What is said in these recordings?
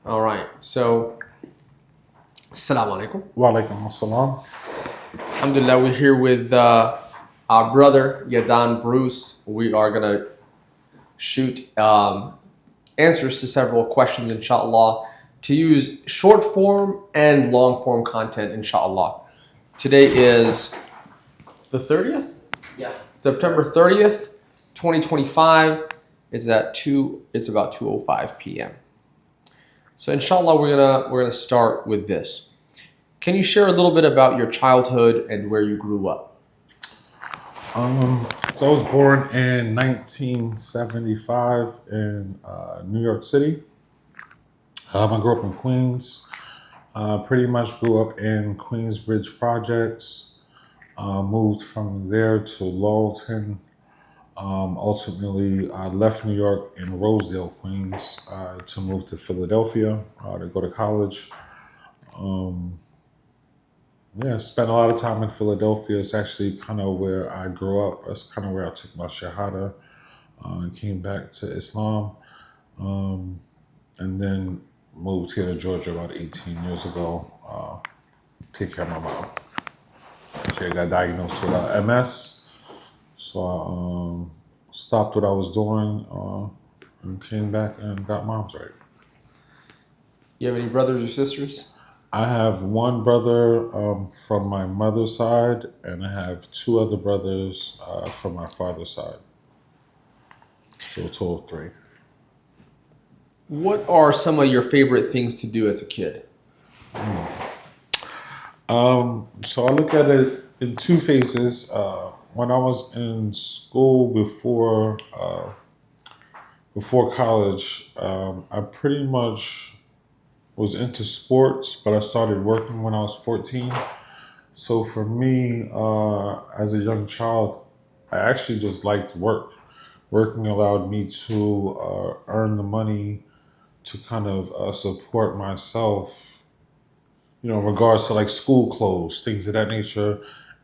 All right. So, Assalamu alaikum. Wa alaikum assalam. Alhamdulillah, we're here with our brother Yadan Bruce. We are gonna shoot answers to several questions, inshallah, to use short form and long form content, inshallah. Today is the 30th? Yeah. September 30th, 2025. It's about 2:05 p.m. So inshallah we're gonna start with this. Can you share a little bit about your childhood and where you grew up? So I was born in 1975 in New York City. I grew up in Queens. Pretty much grew up in Queensbridge projects. Moved from there to Laurelton. Ultimately, I left New York in Rosedale, Queens, to move to Philadelphia to go to college. Yeah, spent a lot of time in Philadelphia. It's actually kind of where I grew up. That's kind of where I took my Shahada and came back to Islam. And then moved here to Georgia about 18 years ago. Take care of my mom. She got diagnosed with MS. So I stopped what I was doing and came back and got mom's right. You have any brothers or sisters? I have one brother from my mother's side, and I have two other brothers from my father's side. So a total of three. What are some of your favorite things to do as a kid? So I look at it in two phases. When I was in school before college, I pretty much was into sports, but I started working when I was 14. So for me, as a young child, I actually just liked work. Working allowed me to earn the money to kind of support myself, in regards to like school clothes, things of that nature.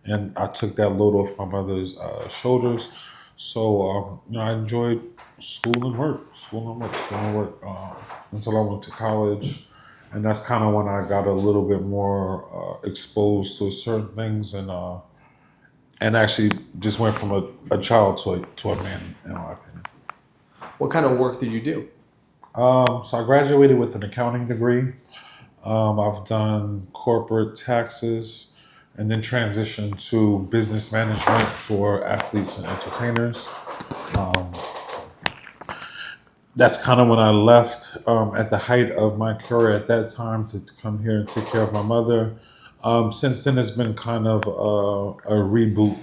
And I took that load off my mother's shoulders. So, I enjoyed school and work until I went to college. And that's kind of when I got a little bit more exposed to certain things and actually just went from a child to a man, in my opinion. What kind of work did you do? So I graduated with an accounting degree. I've done corporate taxes and then transitioned to business management for athletes and entertainers. Um, that's kind of when I left at the height of my career at that time to come here and take care of my mother. Since then, it's been kind of a reboot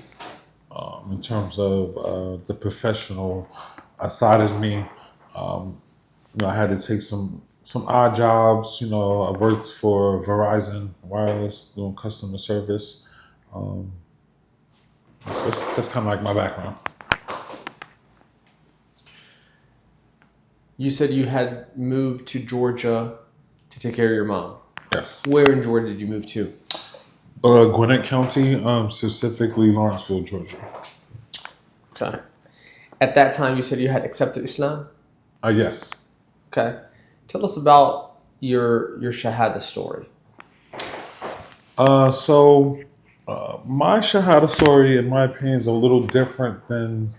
in terms of the professional side of me. I had to take some odd jobs. I worked for Verizon Wireless doing customer service. Um, so that's kind of like my background. You said you had moved to Georgia to take care of your mom. Yes. Where in Georgia did you move to? Gwinnett County, specifically Lawrenceville, Georgia. Okay. At that time, you said you had accepted Islam. Yes. Okay. Tell us about your Shahada story. My Shahada story, in my opinion, is a little different than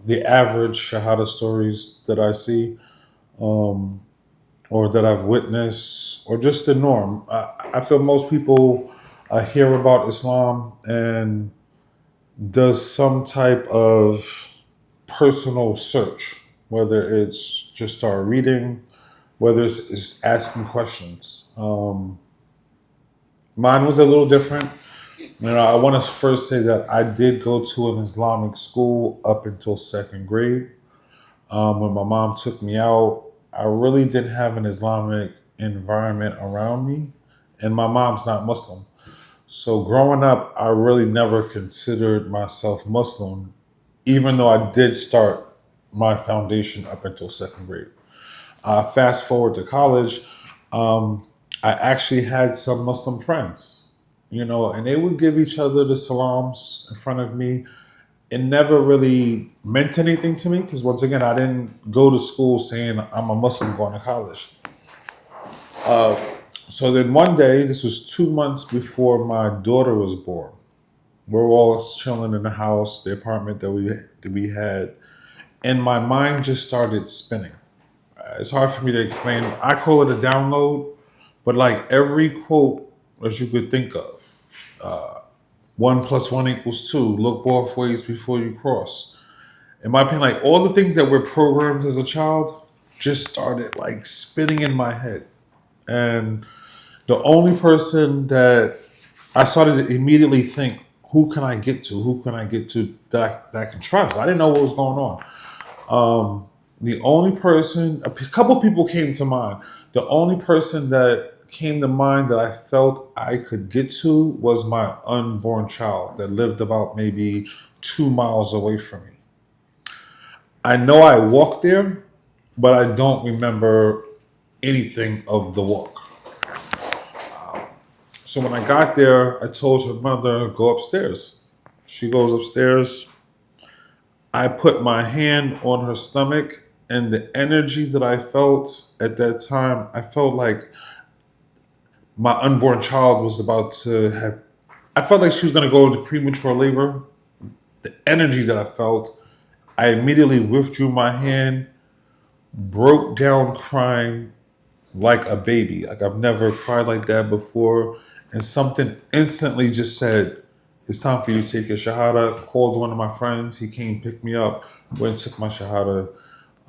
the average Shahada stories that I see or that I've witnessed, or just the norm. I feel most people hear about Islam and does some type of personal search, whether it's just start reading, whether it's asking questions. Mine was a little different. I want to first say that I did go to an Islamic school up until second grade. When my mom took me out, I really didn't have an Islamic environment around me, and my mom's not Muslim. So growing up, I really never considered myself Muslim, even though I did start my foundation up until second grade. Fast forward to college, I actually had some Muslim friends, and they would give each other the salams in front of me. It never really meant anything to me because, once again, I didn't go to school saying I'm a Muslim going to college. So then one day, this was 2 months before my daughter was born. We're all chilling in the house, the apartment that we had, and my mind just started spinning. It's hard for me to explain. I call it a download, but like every quote that you could think of, 1 + 1 = 2. Look both ways before you cross. In my opinion, like all the things that were programmed as a child just started like spinning in my head. And the only person that I started to immediately think, who can I get to? Who can I get to that I can trust? I didn't know what was going on. The only person, a couple people came to mind. The only person that came to mind that I felt I could get to was my unborn child that lived about maybe 2 miles away from me. I know I walked there, but I don't remember anything of the walk. So when I got there, I told her mother, go upstairs. She goes upstairs. I put my hand on her stomach, and the energy that I felt at that time, I felt like my unborn child was about to have, I felt like she was going to go into premature labor. The energy that I felt, I immediately withdrew my hand, broke down crying like a baby. Like I've never cried like that before. And something instantly just said, it's time for you to take your Shahada. Called one of my friends. He came, picked me up, went and took my Shahada,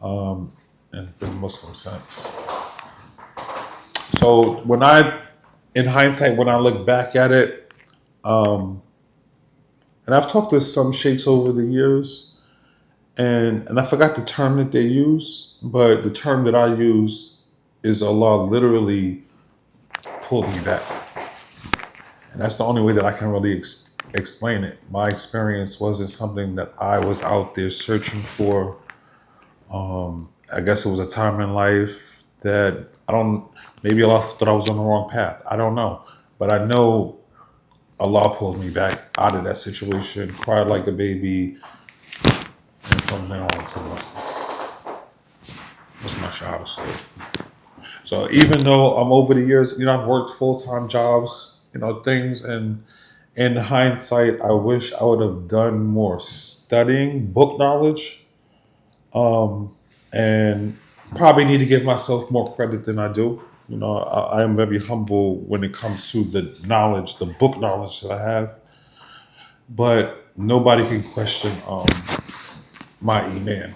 and been Muslim since. So in hindsight, when I look back at it, and I've talked to some sheikhs over the years, and I forgot the term that they use, but the term that I use is Allah literally pulled me back. And that's the only way that I can really explain it. My experience wasn't something that I was out there searching for. I guess it was a time in life that maybe Allah thought I was on the wrong path. I don't know. But I know Allah pulled me back out of that situation, cried like a baby, and from then on to Muslim. That's my Shahada story. So even though I'm over the years, I've worked full-time jobs, things, and in hindsight, I wish I would have done more studying, book knowledge, and probably need to give myself more credit than I do. I am very humble when it comes to the knowledge, the book knowledge that I have, but nobody can question my iman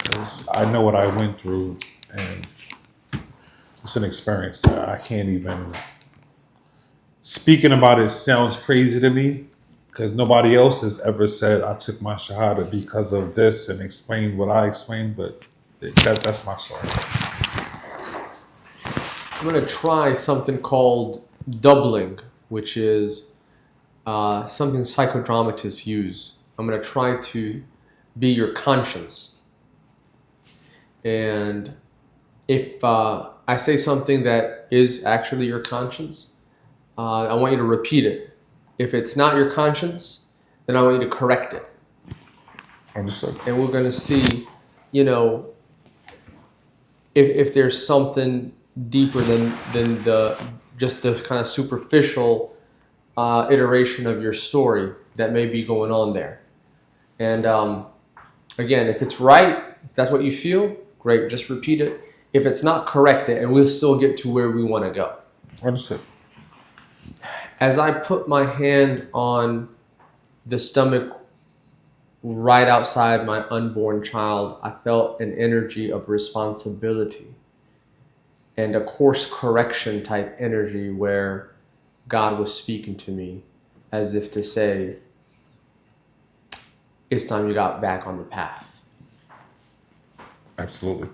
because I know what I went through, and it's an experience that I can't even. Speaking about it sounds crazy to me because nobody else has ever said I took my Shahada because of this and explained what I explained, but that's my story. I'm going to try something called doubling, which is something psychodramatists use. I'm going to try to be your conscience. And if I say something that is actually your conscience, I want you to repeat it. If it's not your conscience, then I want you to correct it. Understood. And we're going to see, if there's something deeper than just the kind of superficial iteration of your story that may be going on there. And again, if it's right, if that's what you feel, great, just repeat it. If it's not, correct it, and we'll still get to where we want to go. Understood. As I put my hand on the stomach right outside my unborn child, I felt an energy of responsibility and a course correction type energy where God was speaking to me as if to say, it's time you got back on the path. Absolutely.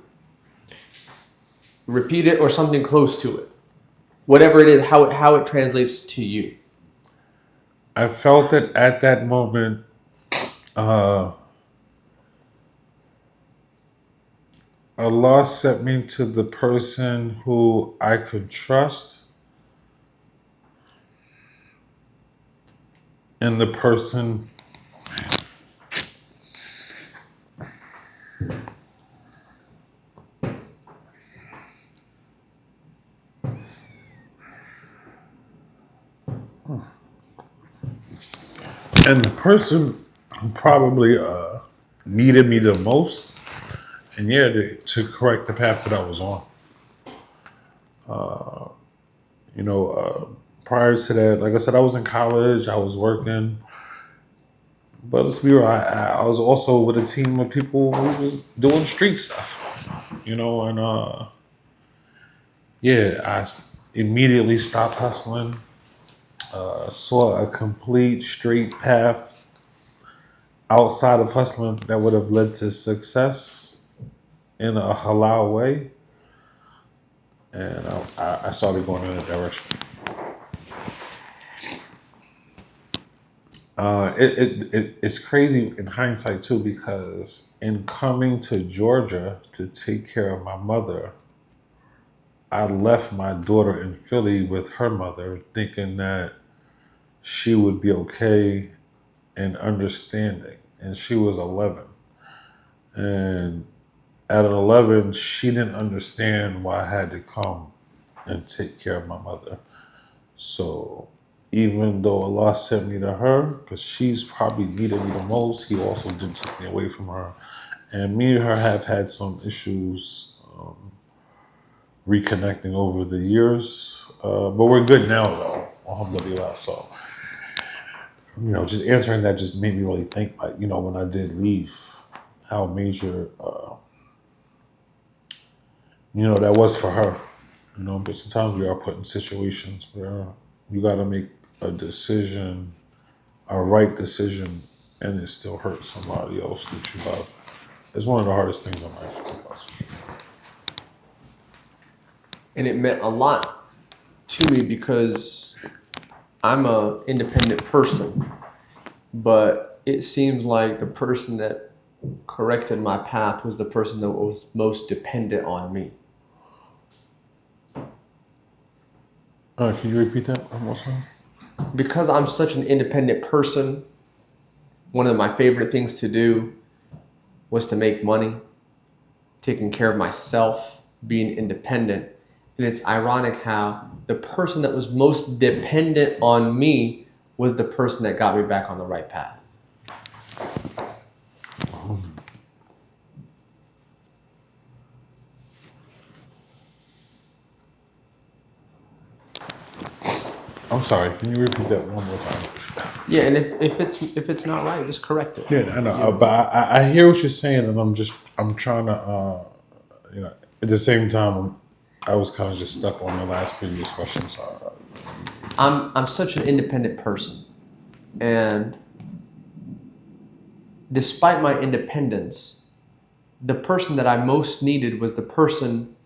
Repeat it or something close to it. Whatever it is, how it translates to you. I felt that at that moment, Allah sent me to the person who I could trust, and the person And the person who probably needed me the most, and yeah, to correct the path that I was on. You know, prior to that, like I said, I was in college, I was working, but let's be real, I was also with a team of people who was doing street stuff, you know, and yeah, immediately stopped hustling, saw a complete straight path outside of hustling that would have led to success in a halal way, and I started going in that direction. It's crazy in hindsight too, because in coming to Georgia to take care of my mother, I left my daughter in Philly with her mother, thinking that she would be okay and understanding. And she was 11. And at an 11, she didn't understand why I had to come and take care of my mother. So even though Allah sent me to her, because she's probably needed me the most, He also didn't take me away from her. And me and her have had some issues reconnecting over the years. But we're good now, though. Alhamdulillah. So, just answering that just made me really think, like, when I did leave, how major, that was for her. But sometimes we are put in situations where you got to make a decision, a right decision, and it still hurts somebody else that you love. It's one of the hardest things in life to about. And it meant a lot to me because I'm a independent person, but it seems like the person that corrected my path was the person that was most dependent on me. Can you repeat that one more time? Because I'm such an independent person, one of my favorite things to do was to make money, taking care of myself, being independent. And it's ironic how the person that was most dependent on me was the person that got me back on the right path. I'm sorry. Can you repeat that one more time? Yeah, and if it's not right, just correct it. Yeah, I know. But I hear what you're saying, and I'm trying to, at the same time, I was kind of just stuck on the last previous question. So, I'm such an independent person, and despite my independence, the person that I most needed was the person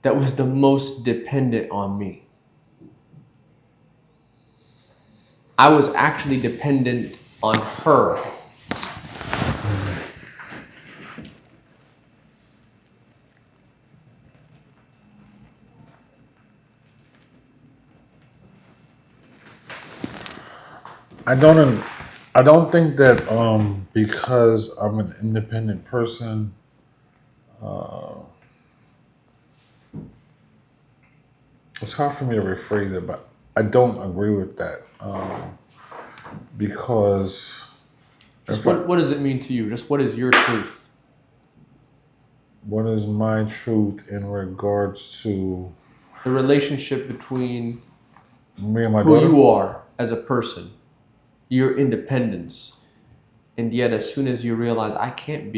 that was the most dependent on me. I was actually dependent on her. I don't, I don't think that because I'm an independent person, it's hard for me to rephrase it, but I don't agree with that because Just what does it mean to you? Just what is your truth? what is my truth in regards to The relationship between me and my who daughter? you are as a person, your independence, and yet as soon as you realize I can't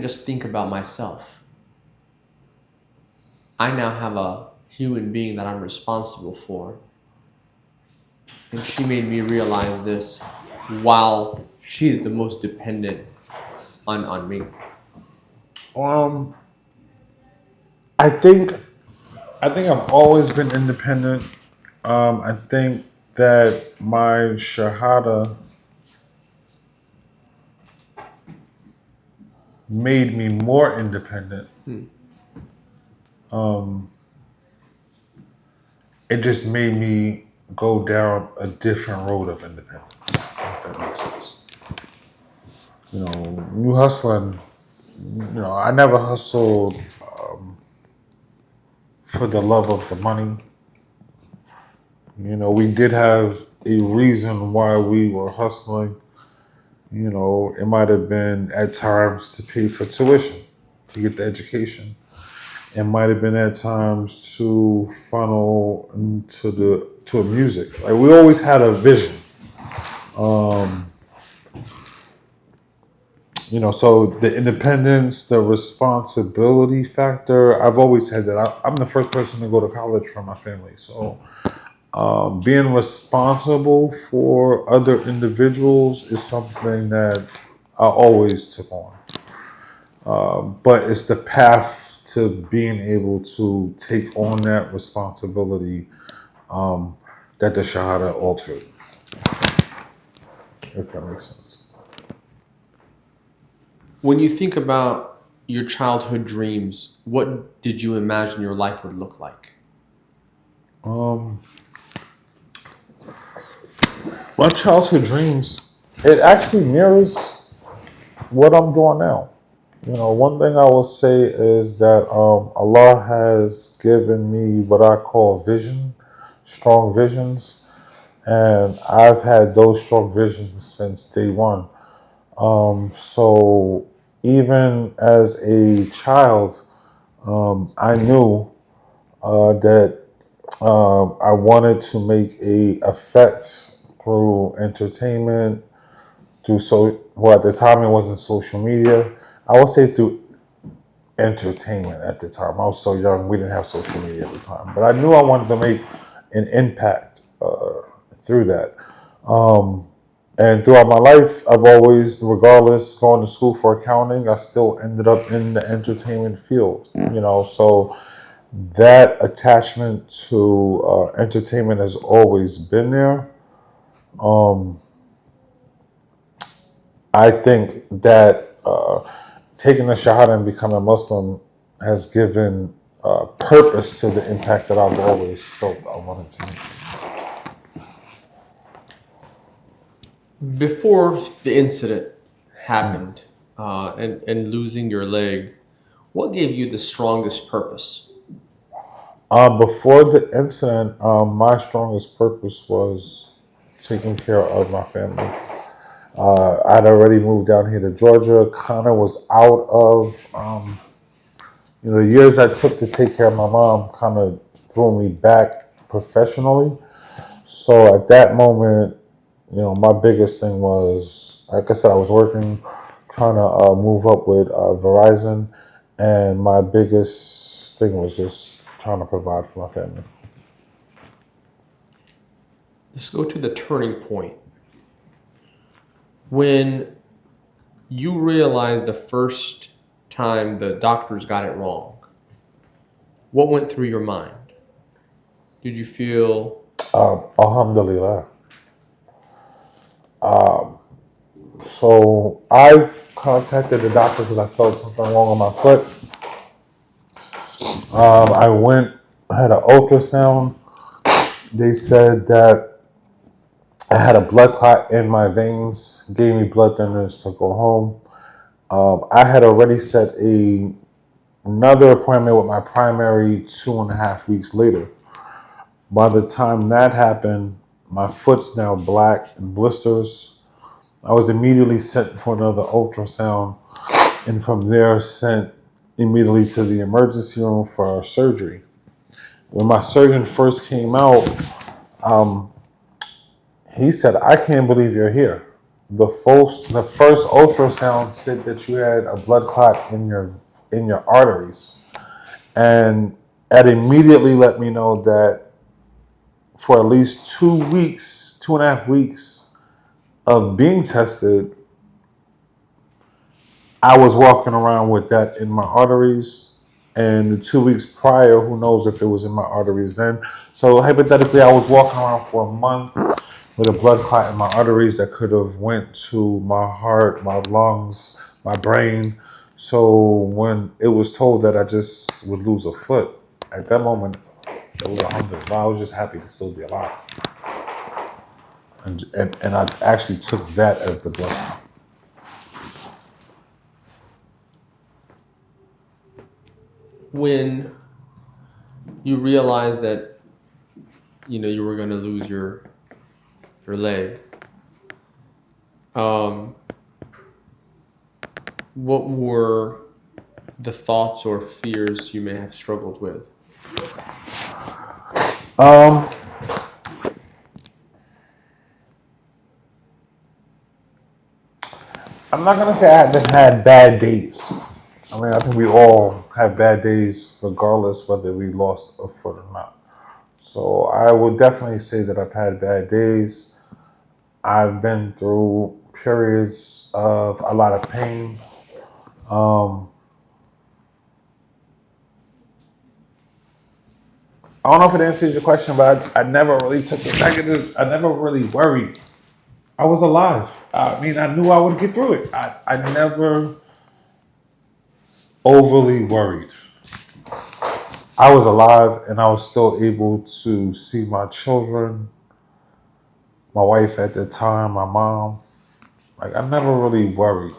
just think about myself. I now have a human being that I'm responsible for. And she made me realize this while she's the most dependent on me. Um, I think I've always been independent. I think that my shahada made me more independent. It just made me go down a different road of independence, if that makes sense. You hustling, I never hustled for the love of the money. You know, we did have a reason why we were hustling. You know, it might have been at times to pay for tuition, to get the education. It might have been at times to funnel into the to music. Like we always had a vision. You know, so the independence, the responsibility factor, I've always had that. I'm the first person to go to college from my family. So being responsible for other individuals is something that I always took on. But it's the path to being able to take on that responsibility that the Shahada altered, if that makes sense. When you think about your childhood dreams, what did you imagine your life would look like? Um, my childhood dreams, it actually mirrors what I'm doing now. You know, one thing I will say is that Allah has given me what I call vision, strong visions, and I've had those strong visions since day one. So even as a child, I knew that I wanted to make a effect through entertainment, through well at the time it wasn't social media. I would say through entertainment at the time. I was so young, we didn't have social media at the time, but I knew I wanted to make an impact through that. And throughout my life, I've always, regardless, going to school for accounting, I still ended up in the entertainment field. You know, so that attachment to entertainment has always been there. I think that taking the Shahada and becoming a Muslim has given purpose to the impact that I've always felt I wanted to make. Before the incident happened and losing your leg, what gave you the strongest purpose? Before the incident, my strongest purpose was taking care of my family. I'd already moved down here to Georgia. Connor was out of, the years I took to take care of my mom kind of threw me back professionally. So at that moment, my biggest thing was, like I said, I was working, trying to move up with Verizon, and my biggest thing was just trying to provide for my family. Let's go to the turning point. When you realized the first time the doctors got it wrong, what went through your mind? Did you feel Alhamdulillah. So I contacted the doctor because I felt something wrong with my foot. I went, had an ultrasound. They said that I had a blood clot in my veins, gave me blood thinners to go home. I had already set another appointment with my primary 2.5 weeks later. By the time that happened, my foot's now black and blisters. I was immediately sent for another ultrasound, and from there sent immediately to the emergency room for surgery. When my surgeon first came out, he said, "I can't believe you're here. The first ultrasound said that you had a blood clot in your arteries." And that immediately let me know that for at least 2 weeks, 2.5 weeks of being tested, I was walking around with that in my arteries. And the 2 weeks prior, who knows if it was in my arteries then. So hypothetically, I was walking around for a month with a blood clot in my arteries that could have went to my heart, my lungs, my brain. So when it was told that I just would lose a foot, at that moment, it was 100. I was just happy to still be alive. And I actually took that as the blessing. when you realized that you were going to lose your leg. Um, what were the thoughts or fears you may have struggled with? Um, I'm not gonna say I haven't had bad days. I mean, I think we all have bad days, regardless whether we lost a foot or not. So I would definitely say that I've had bad days. I've been through periods of a lot of pain. Um, I don't know if it answers your question, but I never really took it negative. I never really worried. I was alive. I mean, I knew I would get through it. I never overly worried. I was alive and I was still able to see my children, my wife at the time, my mom. Like, I never really worried.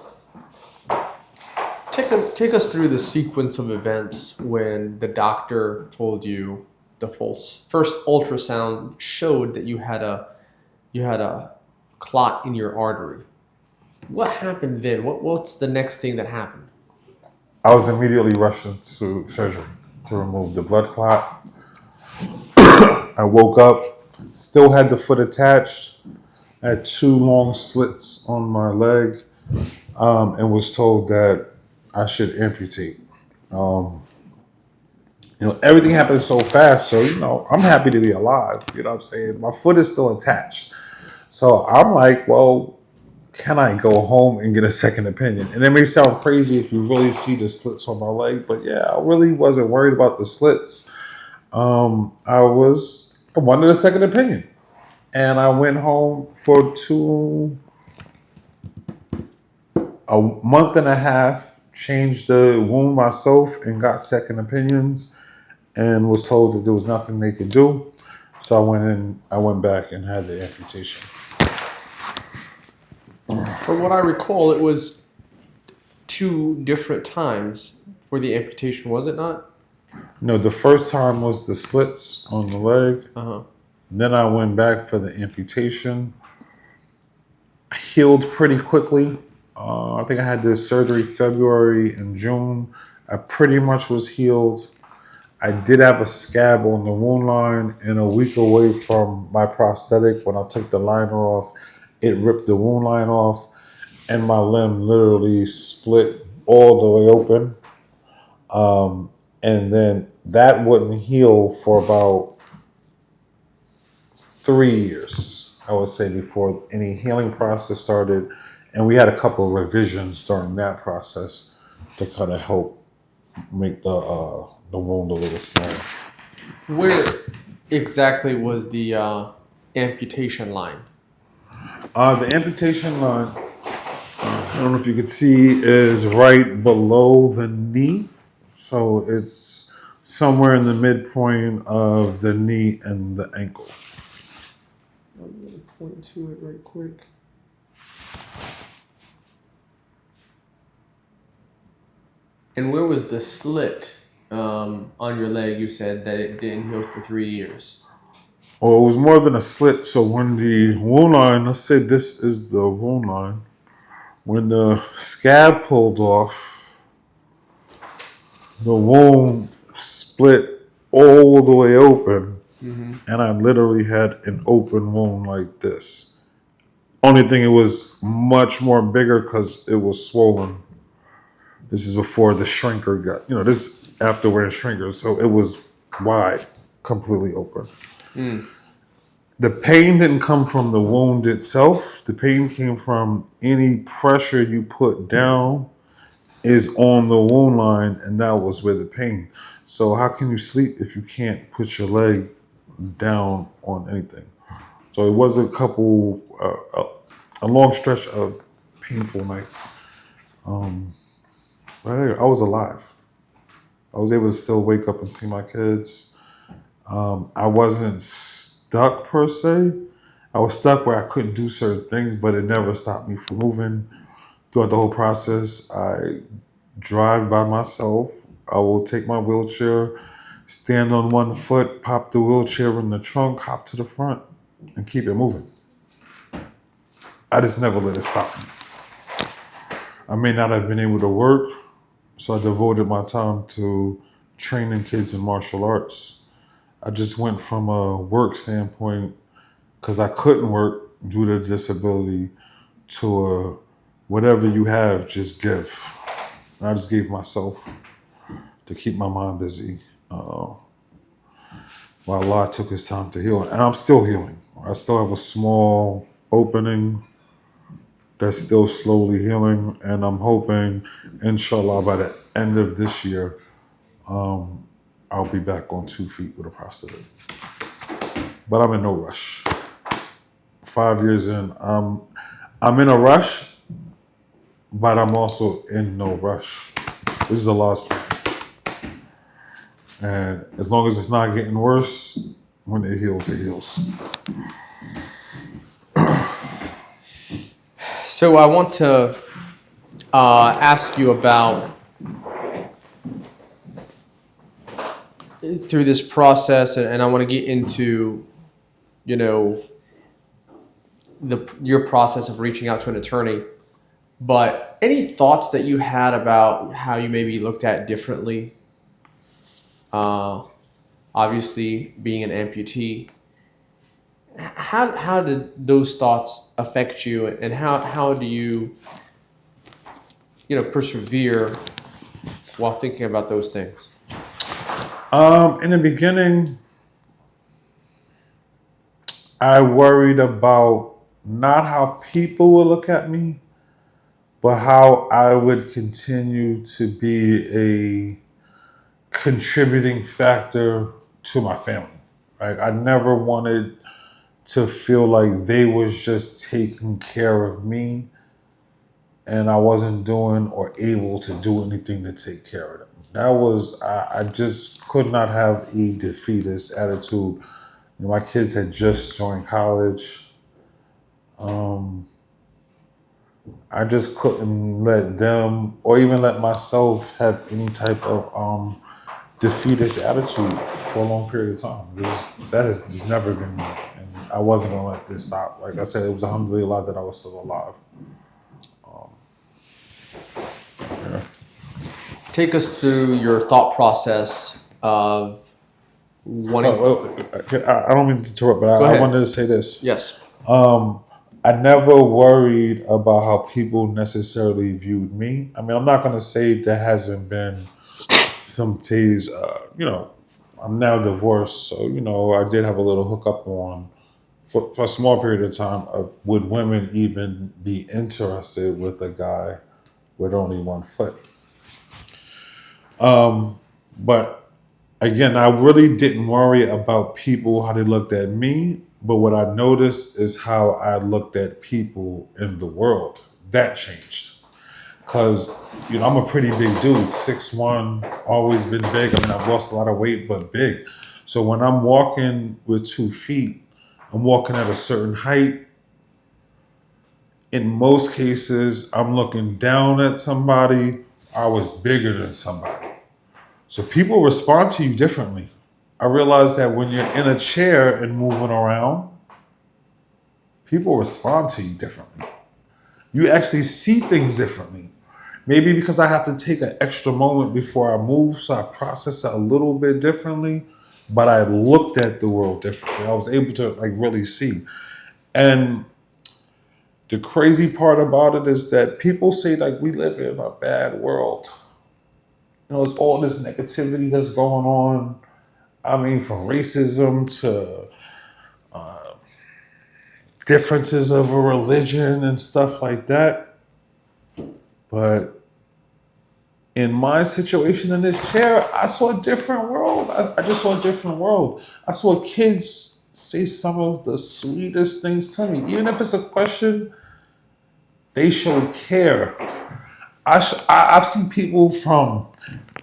Take us through the sequence of events when the doctor told you the first ultrasound showed that you had a clot in your artery. What happened then? What's the next thing that happened? I was immediately rushed into surgery to remove the blood clot. I woke up, still had the foot attached, had two long slits on my leg, and was told that I should amputate. Um, everything happened so fast, so I'm happy to be alive. You know what I'm saying? My foot is still attached. So I'm like, well, can I go home and get a second opinion? And it may sound crazy if you really see the slits on my leg, but yeah, I really wasn't worried about the slits. I wanted a second opinion. And I went home for a month and a half, changed the wound myself and got second opinions and was told that there was nothing they could do. So I went back and had the amputation. From what I recall, it was two different times for the amputation, was it not? No, the first time was the slits on the leg. Uh huh. Then I went back for the amputation. Healed pretty quickly. I think I had this surgery February and June. I pretty much was healed. I did have a scab on the wound line, and a week away from my prosthetic, when I took the liner off, it ripped the wound line off, and my limb literally split all the way open. And then that wouldn't heal for about 3 years, I would say, before any healing process started. And we had a couple of revisions during that process to kind of help make the wound a little smaller. Where exactly was the amputation line? The amputation line, I don't know if you can see, is right below the knee. So it's somewhere in the midpoint of the knee and the ankle. I'm going to point to it right quick. And where was the slit on your leg? You said that it didn't heal for 3 years. Well, it was more than a slit. So when the wound line, let's say this is the wound line, when the scab pulled off, the wound split all the way open, and I literally had an open wound like this. Only thing, it was much more bigger because it was swollen. This is before the shrinker got, this after wearing shrinkers, so it was wide, completely open. The pain didn't come from the wound itself. The pain came from any pressure you put down is on the wound line, and that was where the pain. So how can you sleep if you can't put your leg down on anything? So it was a long stretch of painful nights. But hey, I was alive. I was able to still wake up and see my kids. I wasn't stuck per se. I was stuck where I couldn't do certain things, but it never stopped me from moving. Throughout the whole process, I drive by myself. I will take my wheelchair stand on one foot, pop the wheelchair in the trunk, hop to the front, and keep it moving. I just never let it stop me. I may not have been able to work, so I devoted my time to training kids in martial arts. I just went from a work standpoint, because I couldn't work due to disability, to a whatever you have, just give. And I just gave myself to keep my mind busy while Allah took his time to heal. And I'm still healing. I still have a small opening that's still slowly healing. And I'm hoping, inshallah, by the end of this year, I'll be back on 2 feet with a prosthetic. But I'm in no rush. 5 years in, I'm in a rush, but I'm also in no rush. This is Allah's plan. And as long as it's not getting worse, when it heals, it heals. So I want to ask you about, through this process, and I want to get into, you know, your process of reaching out to an attorney. But any thoughts that you had about how you maybe looked at differently? Obviously, being an amputee, how did those thoughts affect you, and how do you persevere while thinking about those things? In the beginning, I worried about not how people would look at me, but how I would continue to be a contributing factor to my family. Right? I never wanted to feel like they was just taking care of me and I wasn't doing or able to do anything to take care of them. I just could not have a defeatist attitude. My kids had just joined college. I just couldn't let them or even let myself have any type of defeatist attitude for a long period of time. That has just never been me. And I wasn't going to let this stop. Like I said, it was alhamdulillah that I was still alive. Yeah. Take us through your thought process of wanting. I don't mean to interrupt, but I wanted to say this. Yes. I never worried about how people necessarily viewed me. I mean, I'm not going to say there hasn't been some days, I'm now divorced. So, I did have a little hookup on for a small period of time of would women even be interested with a guy with only 1 foot? But again, I really didn't worry about people, how they looked at me. But what I noticed is how I looked at people in the world. That changed. Because, I'm a pretty big dude, 6'1", always been big. I mean, I've lost a lot of weight, but big. So when I'm walking with 2 feet, I'm walking at a certain height. In most cases, I'm looking down at somebody. I was bigger than somebody. So people respond to you differently. I realized that when you're in a chair and moving around, people respond to you differently. You actually see things differently. Maybe because I have to take an extra moment before I move, so I process it a little bit differently, but I looked at the world differently. I was able to really see. And the crazy part about it is that people say we live in a bad world. It's all this negativity that's going on. I mean, from racism to differences of a religion and stuff like that. But in my situation in this chair, I saw a different world. I just saw a different world. I saw kids say some of the sweetest things to me. Even if it's a question, they showed care. I've seen people from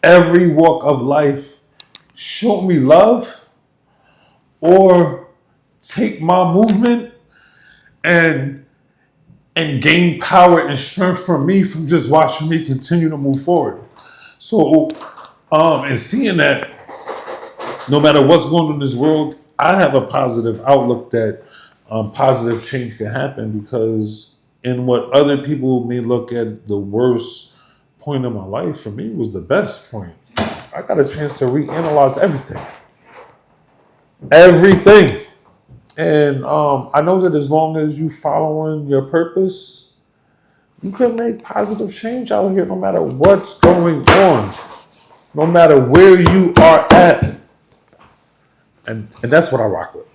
every walk of life show me love or take my movement and gain power and strength from me from just watching me continue to move forward. So, and seeing that, no matter what's going on in this world, I have a positive outlook that positive change can happen because in what other people may look at the worst point of my life, for me was the best point. I got a chance to reanalyze everything. Everything. And I know that as long as you following your purpose, you can make positive change out here no matter what's going on, no matter where you are at. And that's what I rock with.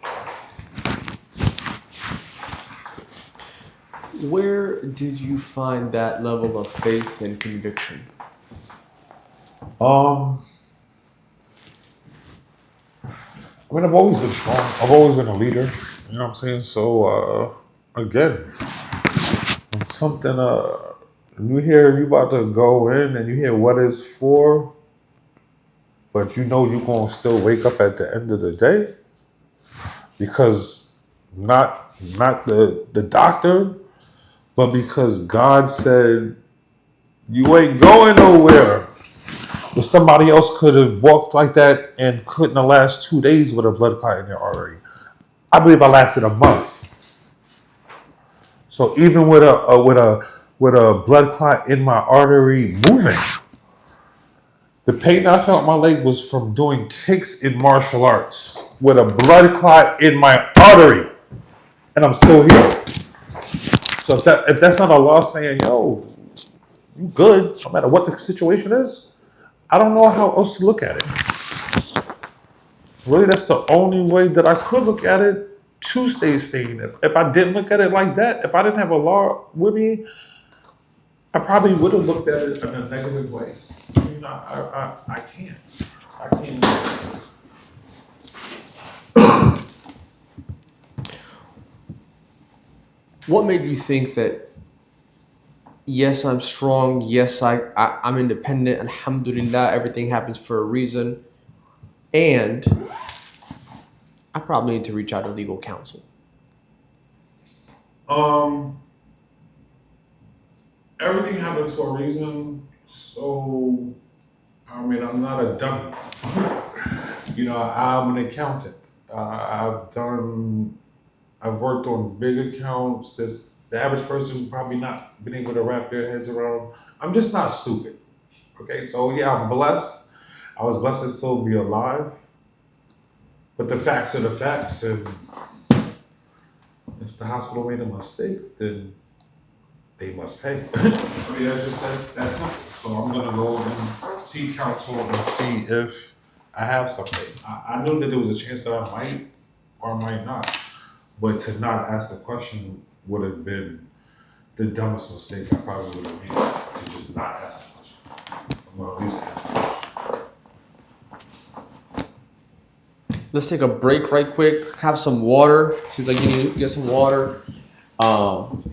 Where did you find that level of faith and conviction? Um, I mean, I've always been strong. I've always been a leader. You know what I'm saying? So, again, when something, you hear you about to go in and you hear what it's for, but you know you're going to still wake up at the end of the day because not the doctor, but because God said you ain't going nowhere. If somebody else could have walked like that and couldn't have last 2 days with a blood clot in their artery. I believe I lasted a month. So even with a blood clot in my artery moving, the pain that I felt in my leg was from doing kicks in martial arts with a blood clot in my artery, and I'm still here. So if that's not Allah saying, "Yo, you good," no matter what the situation is, I don't know how else to look at it. Really, that's the only way that I could look at it to stay sane. If I didn't look at it like that, if I didn't have Allah with me, I probably would have looked at it in a negative way. You know, I can't. I can't. What made you think that, yes, I'm strong, yes, I'm independent, alhamdulillah, everything happens for a reason, and I probably need to reach out to legal counsel? Um, Everything happens for a reason. So, I mean, I'm not a dummy. You know, I'm an accountant. I've worked on big accounts. That's the average person probably not been able to wrap their heads around. I'm just not stupid. Okay, so yeah, I'm blessed. I was blessed to still be alive. But the facts are the facts, and if the hospital made a mistake, then they must pay. I mean, that's just that's simple. So I'm gonna go and see counsel and see if I have something. I knew that there was a chance that I might or might not, but to not ask the question would have been the dumbest mistake I probably would have made. To just not ask the question. I'm gonna at least ask the question. Let's take a break right quick, have some water. Seems like you need to get some water. Um,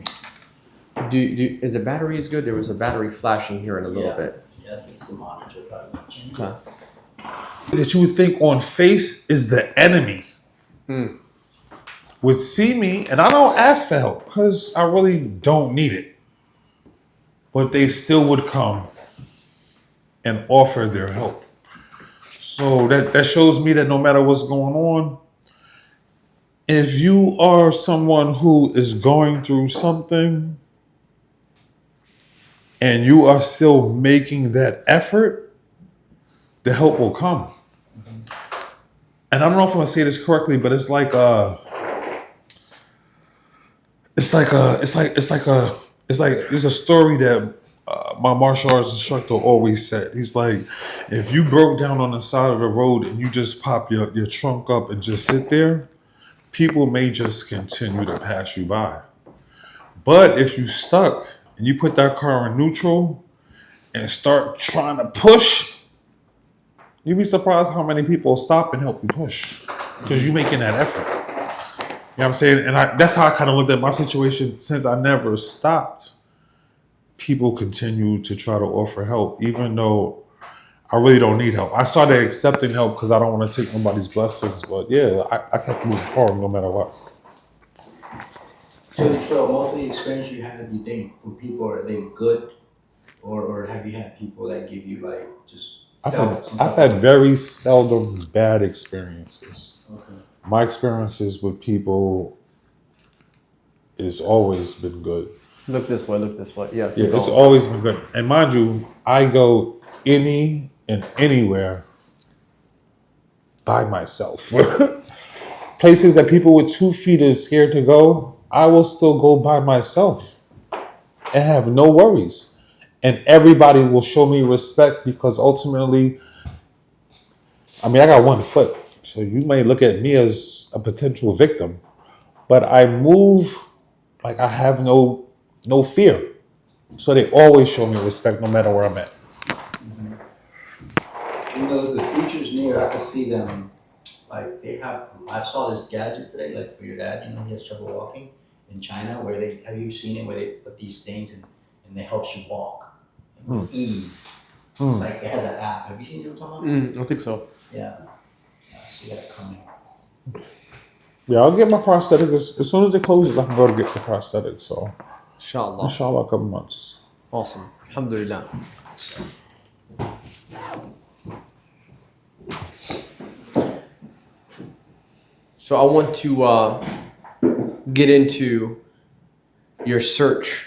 is the battery is good? There was a battery flashing here in a little bit. Yeah, it's the monitor probably. Okay. That you would think on face is the enemy Mm. would see me, and I don't ask for help because I really don't need it. But they still would come and offer their help. So that shows me that no matter what's going on, if you are someone who is going through something and you are still making that effort, the help will come. And I don't know if I'm gonna say this correctly, but it's a story that my martial arts instructor always said. He's like, if you broke down on the side of the road and you just pop your trunk up and just sit there, people may just continue to pass you by. But if you stuck and you put that car in neutral and start trying to push, you'd be surprised how many people stop and help you push because you're making that effort. You know what I'm saying? And that's how I kind of looked at my situation. Since I never stopped, people continue to try to offer help, even though I really don't need help. I started accepting help because I don't want to take nobody's blessings. But yeah, I kept moving forward no matter what. So most of the experience you had, you think from people, are they good? Or have you had people that give you like just I've had very seldom bad experiences. Okay. My experiences with people has always been good. Look this way. Look this way. Yeah. Yeah, keep it's going. always been good. And mind you, I go any and anywhere by myself. Places that people with 2 feet are scared to go, I will still go by myself and have no worries. And everybody will show me respect because ultimately, I mean, I got 1 foot. So you may look at me as a potential victim, but I move like I have no fear. So they always show me respect no matter where I'm at. You know, the future's near, I can see them, like, they have, I saw this gadget today, like, for your dad, you know, he has trouble walking in China, where have you seen it, where they put these things and they helps you walk with ease. It's like, it has an app, have you seen what I'm talking about? I think so. Yeah, I see that coming. Yeah, I'll get my prosthetic as soon as it closes. I can go to get the prosthetic. So, Inshallah. inshallah, a couple months. Awesome. Alhamdulillah. So I want to get into your search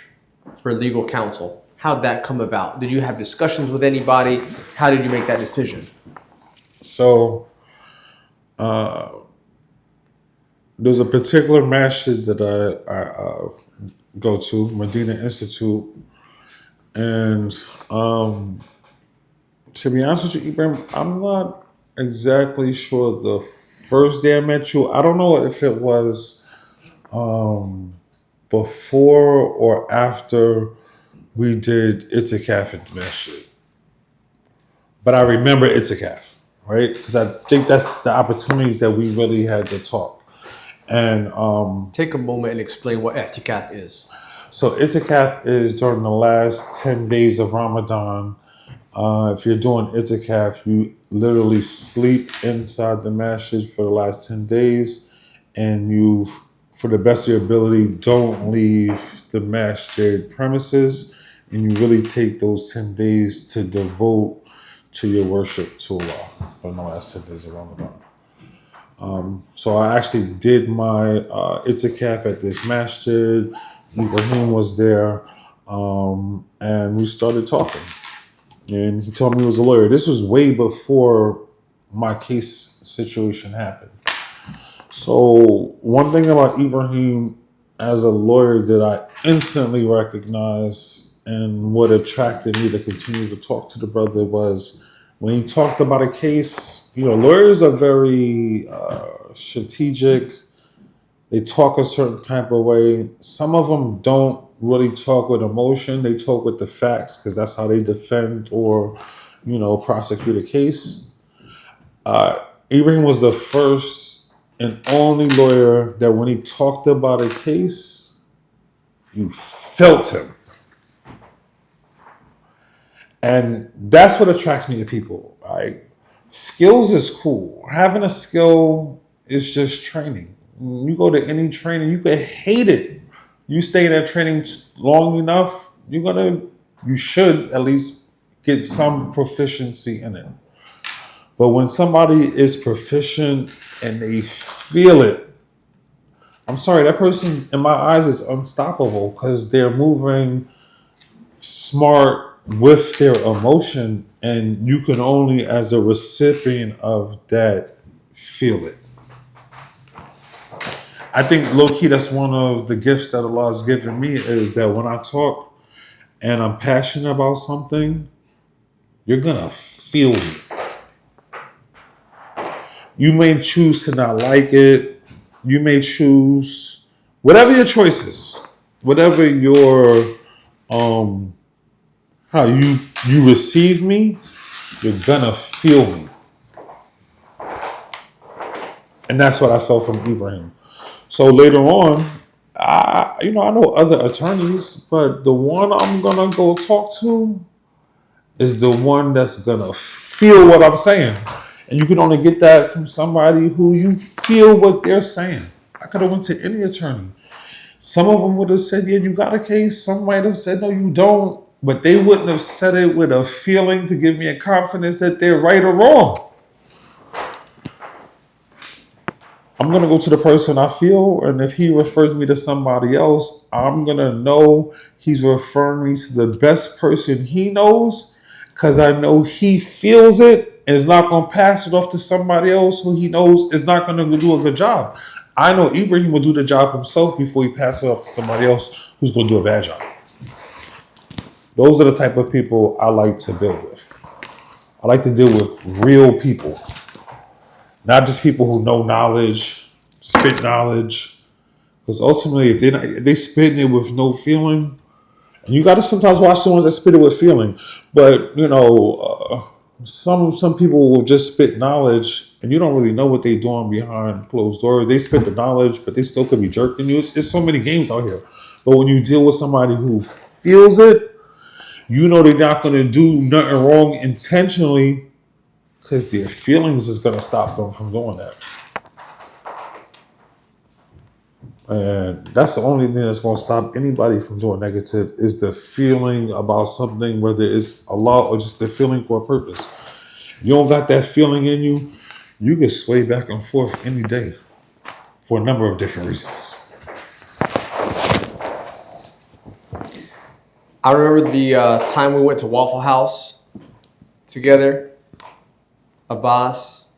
for legal counsel. How'd that come about? Did you have discussions with anybody? How did you make that decision? So, there's a particular masjid that I go to, Medina Institute, and to be honest with you, Ibrahim, I'm not exactly sure the first day I met you. I don't know if it was before or after we did Itikaf at the masjid. But I remember Itikaf, right? Because I think that's the opportunities that we really had to talk. And Take a moment and explain what i'tikaf is. so Itikaf is during the last 10 days of Ramadan. If you're doing Itikaf, you literally sleep inside the masjid for the last 10 days, and you, for the best of your ability, don't leave the masjid premises, and you really take those 10 days to devote to your worship to Allah in the last 10 days of Ramadan. So I actually did my Itikaf at this masjid. Ibrahim was there, and we started talking. And he told me he was a lawyer. This was way before my case situation happened. So one thing about Ibrahim as a lawyer that I instantly recognized and what attracted me to continue to talk to the brother was when he talked about a case. You know, lawyers are very strategic. They talk a certain type of way. Some of them don't really talk with emotion. They talk with the facts because that's how they defend or, prosecute a case. Ibrahim was the first and only lawyer that when he talked about a case, you felt him. And that's what attracts me to people. Skills is cool. Having a skill is just training. You go to any training, you could hate it. You stay in that training long enough, you should at least get some proficiency in it. But when somebody is proficient and they feel it, I'm sorry, that person in my eyes is unstoppable because they're moving smart with their emotion, and you can only, as a recipient of that, feel it. I think low-key that's one of the gifts that Allah has given me is that when I talk and I'm passionate about something, you're gonna feel me. You may choose to not like it. You may choose whatever your choice is, whatever your how you receive me, you're gonna feel me. And that's what I felt from Ibrahim. So later on, I know other attorneys, but the one I'm gonna go talk to is the one that's gonna feel what I'm saying. And you can only get that from somebody who you feel what they're saying. I could have went to any attorney. Some of them would have said, yeah, you got a case. Some might have said, no, you don't. but they wouldn't have said it with a feeling to give me a confidence that they're right or wrong. I'm gonna go to the person I feel, and if he refers me to somebody else, I'm gonna know he's referring me to the best person he knows, because I know he feels it and is not gonna pass it off to somebody else who he knows is not gonna do a good job. I know Ibrahim will do the job himself before he passes it off to somebody else who's gonna do a bad job. Those are the type of people I like to build with. I like to deal with real people. Not just people who know knowledge, spit knowledge. Because ultimately, if they spit it with no feeling, and you got to sometimes watch the ones that spit it with feeling. But some people will just spit knowledge, and you don't really know what they're doing behind closed doors. They spit the knowledge, but they still could be jerking you. It's so many games out here. But when you deal with somebody who feels it, you know they're not going to do nothing wrong intentionally, because their feelings is going to stop them from doing that. And that's the only thing that's going to stop anybody from doing negative is the feeling about something, whether it's Allah or just the feeling for a purpose. You don't got that feeling in you, you can sway back and forth any day for a number of different reasons. I remember the time we went to Waffle House together. Abbas,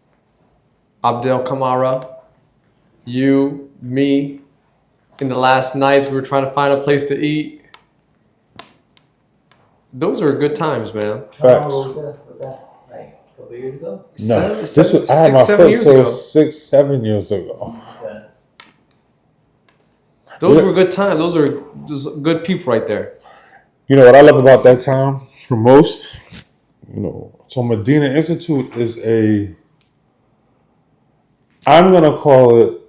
Abdel Kamara, you, me. In the last nights, we were trying to find a place to eat. Those are good times, man. Facts. Was that like a couple years ago? No, I had my first 6-7 years ago. Okay. Those were good times. Those are good people right there. You know what I love about that time the most? So Medina Institute is I'm going to call it,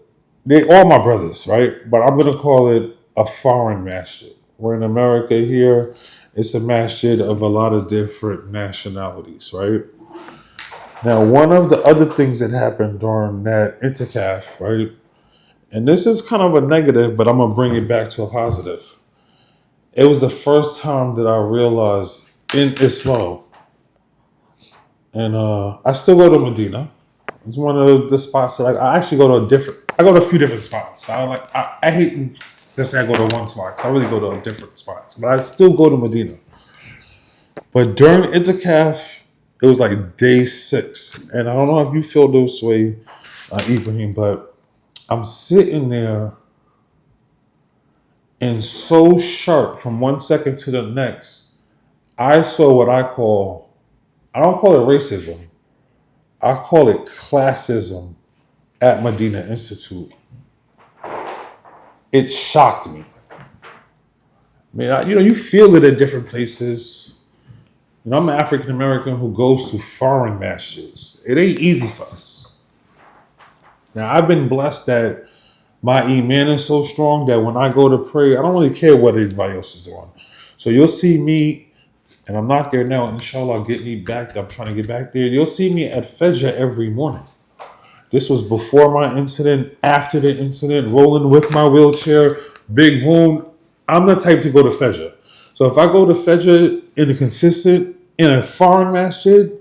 they all my brothers, right? But I'm going to call it a foreign masjid. We're in America here. It's a masjid of a lot of different nationalities, right? Now, one of the other things that happened during that itikaf, right? And this is kind of a negative, but I'm going to bring it back to a positive. It was the first time that I realized in Islam, and I still go to Medina. It's one of the spots that I actually go to a few different spots. I hate to say I go to one spot because I really go to different spots, but I still go to Medina. But during Itikaf, it was like day 6, and I don't know if you feel this way, Ibrahim, but I'm sitting there and so sharp from 1 second to the next, I saw what I don't call it racism. I call it classism at Medina Institute. It shocked me. I mean, you feel it at different places. I'm an African American who goes to foreign masjids. It ain't easy for us. Now, I've been blessed that my iman is so strong that when I go to pray, I don't really care what anybody else is doing. So you'll see me, and I'm not there now. Inshallah, get me back. I'm trying to get back there. You'll see me at Fajr every morning. This was before my incident, after the incident, rolling with my wheelchair, big wound. I'm the type to go to Fajr. So if I go to Fajr in a foreign masjid,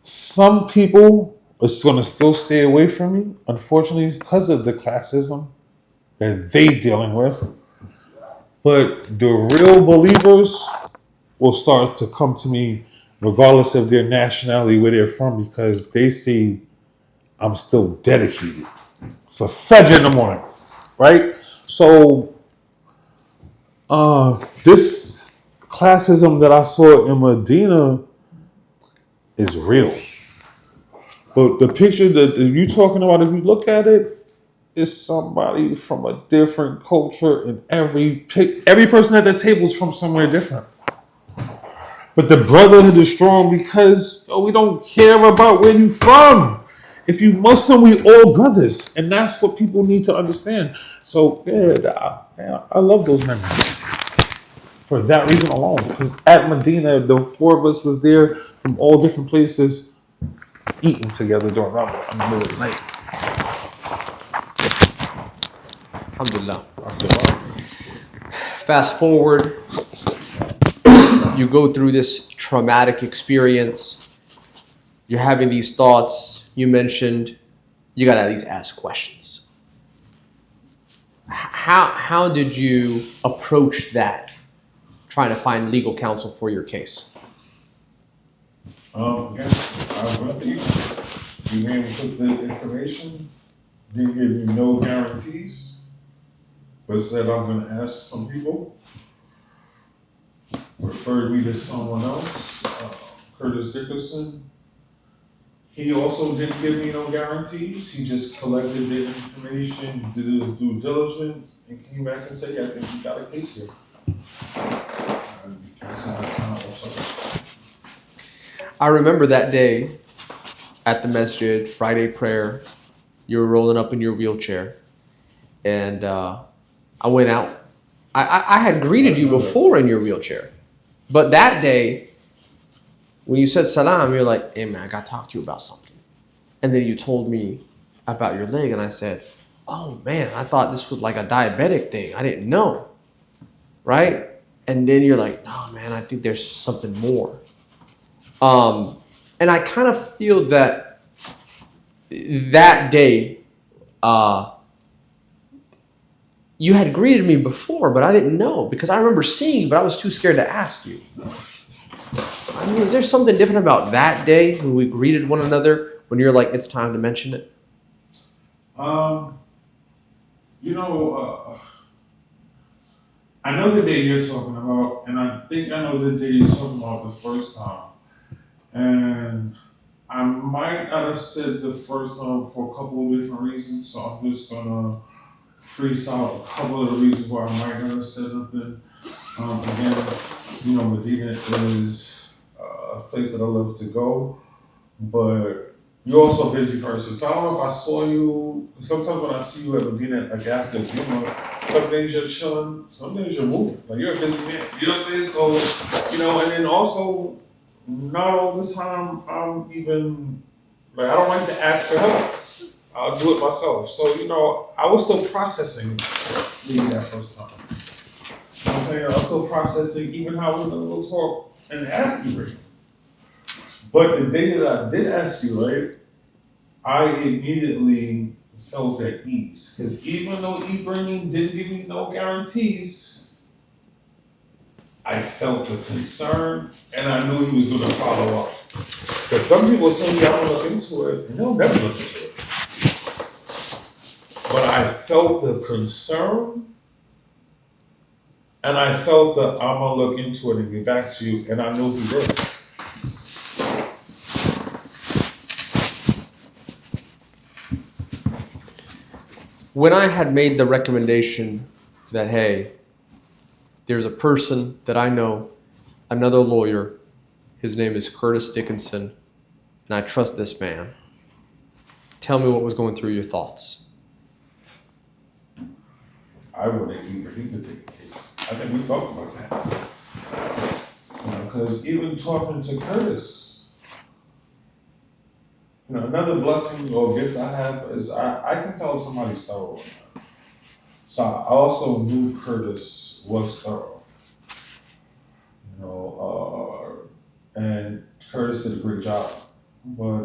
some people are going to still stay away from me, unfortunately, because of the classism that they dealing with. But the real believers will start to come to me regardless of their nationality, where they're from, because they see I'm still dedicated for Fajr in the morning, right? So this classism that I saw in Medina is real. But the picture that you talking about, if you look at it, is somebody from a different culture, and every person at the table is from somewhere different. But the brotherhood is strong because we don't care about where you from. If you Muslim, we all brothers, and that's what people need to understand. So I love those memories for that reason alone. Because at Medina, the 4 of us was there from all different places, eating together during Ramadan in the middle of the night. Alhamdulillah. Fast forward you go through this traumatic experience, you're having these thoughts. You mentioned you got to at least ask questions. How did you approach that, trying to find legal counsel for your case? Again, I went to you. You gave me took the information, didn't give me no guarantees, but said I'm going to ask some people. Referred me to someone else, Curtis Dickerson. He also didn't give me no guarantees. He just collected the information, did his due diligence, and came back and said, "Yeah, I think you got a case here." I remember that day at the masjid, Friday prayer. You were rolling up in your wheelchair, and I went out. I had greeted you before in your wheelchair, but that day, when you said salam, you're like, "Hey man, I got to talk to you about something." And then you told me about your leg, and I said, "Oh man, I thought this was like a diabetic thing. I didn't know." Right? And then you're like, "No man, I think there's something more." And I kind of feel that day, you had greeted me before, but I didn't know because I remember seeing you, but I was too scared to ask you. I mean, is there something different about that day when we greeted one another when you're like, it's time to mention it? You know, I know the day you're talking about, and I think I know the day you're talking about the first time. And I might not have said the first time for a couple of different reasons, so I'm just gonna freestyle a couple of the reasons why I might not have said nothing. Again, you know, Medina is a place that I love to go, but you're also a busy person. So I don't know if I saw you. Sometimes when I see you at Medina, like after dinner, some days you're chilling, some days you're moving. Like you're a busy man. You know what I'm saying? So, you know, and then also, not all the time I'm even, like, I don't like to ask for help. I'll do it myself. So, you know, I was still processing leaving that first time. You know what I'm saying? I was still processing even how we're gonna go talk and ask you, right? But the day that I did ask you, right, I immediately felt at ease. Because even though Ibrahim didn't give me no guarantees, I felt the concern and I knew he was gonna follow up. Because some people say, "Yeah, I'm gonna look into it," and they'll never look into it. But I felt the concern and I felt that I'm gonna look into it and get back to you, and I knew he did. When I had made the recommendation that, hey, there's a person that I know, another lawyer, his name is Curtis Dickinson, and I trust this man. Tell me what was going through your thoughts. I wanted Ibrahim to take the case. I think we talked about that. You know, because even talking to Curtis, you know, another blessing or gift I have is I can tell if somebody's thorough or not. So I also knew Curtis was thorough. You know, and Curtis did a great job. But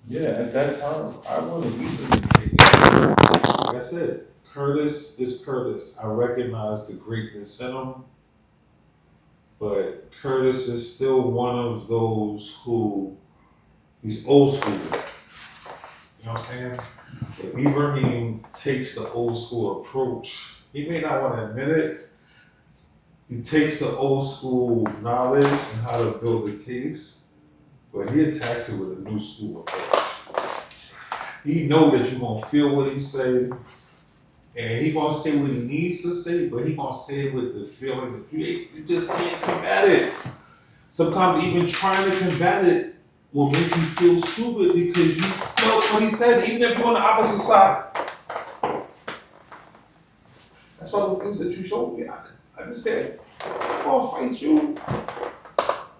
yeah, at that time, I wanted Ibrahim to take it. Like I said, Curtis is Curtis. I recognize the greatness in him, but Curtis is still one of those who he's old school. You know what I'm saying? But Ibrahim takes the old school approach. He may not want to admit it. He takes the old school knowledge and how to build a case, but he attacks it with a new school approach. He know that you're gonna feel what he say, and he gonna say what he needs to say, but he gonna say it with the feeling that you just can't combat it. Sometimes even trying to combat it will make you feel stupid because you felt what he said, even if you're on the opposite side. That's one of the things that you showed me. I understand. I'm gonna fight you.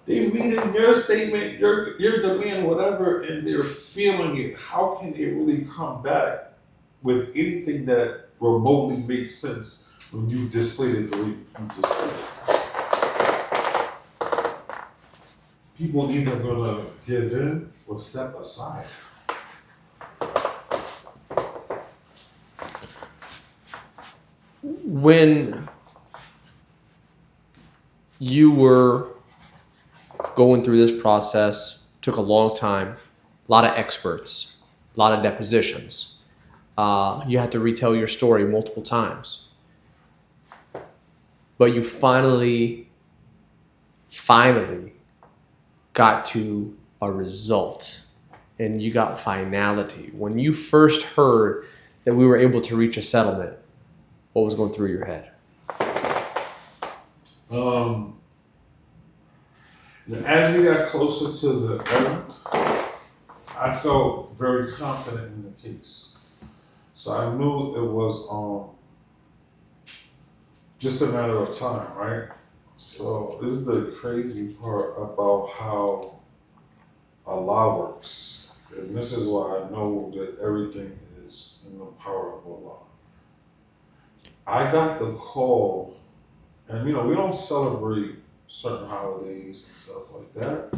They reading your statement, your demand, whatever, and they're feeling it. How can they really come back with anything that remotely makes sense when you displayed it the way you displayed it? people either gonna give in or step aside. When you were going through this process, took a long time, a lot of experts, a lot of depositions. You had to retell your story multiple times, but you finally got to a result, and you got finality. When you first heard that we were able to reach a settlement, what was going through your head? As we got closer to the end, I felt very confident in the case. So I knew it was just a matter of time, right? So this is the crazy part about how a law works. And this is why I know that everything is in the power of Allah. I got the call, and we don't celebrate certain holidays and stuff like that.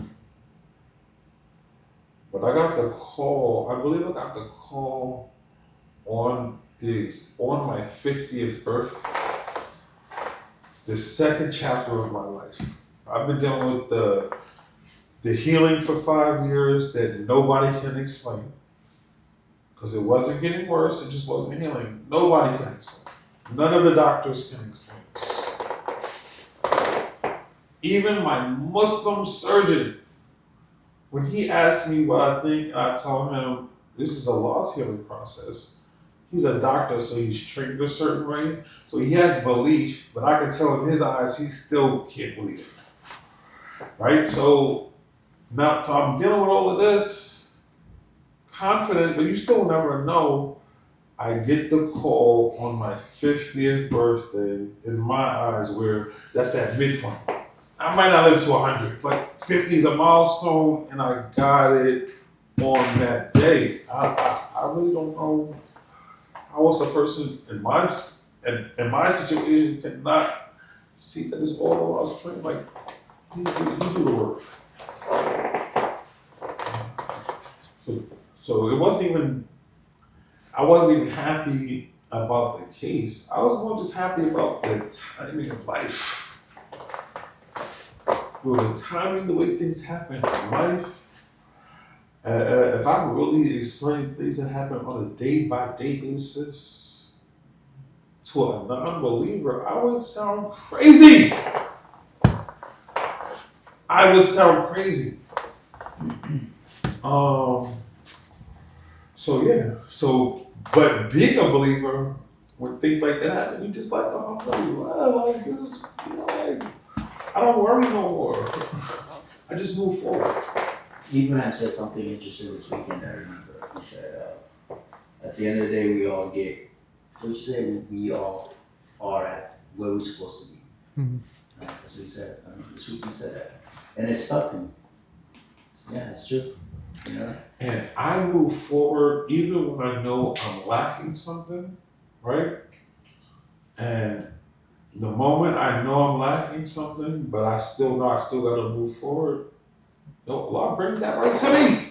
But I got the call, I believe I got the call on my 50th birthday, the second chapter of my life. I've been dealing with the healing for 5 years that nobody can explain. Because it wasn't getting worse, it just wasn't healing. Nobody can explain. None of the doctors can explain this. Even my Muslim surgeon, when he asked me what I think, I told him this is a loss healing process. He's a doctor, so he's trained a certain way. So he has belief, but I can tell in his eyes he still can't believe it. Right? So now so I'm dealing with all of this, confident, but you still never know. I get the call on my 50th birthday in my eyes where that's that midpoint. I might not live to 100, but 50 is a milestone, and I got it on that day. I really don't know how else a person in my situation cannot see that it's all of us praying. Like, you do the work. So it wasn't even, I wasn't even happy about the case. I was more just happy about the timing of life. Well, the timing, the way things happen in life, if I really explain things that happen on a day-by-day basis to a non-believer, I would sound crazy. I would sound crazy. So yeah. But being a believer, when things like that happen, you just like, oh, I'm really well, like this, like, I don't worry no more. I just move forward. Ibrahim said something interesting this weekend, I remember. He said, at the end of the day, we all get, what you say, we all are at where we're supposed to be. Mhm. That's what he said. This weekend said that. And it stuck to me. Yeah, it's true. And I move forward even when I know I'm lacking something, right? And the moment I know I'm lacking something, but I still know I still gotta move forward, Allah brings that right to me.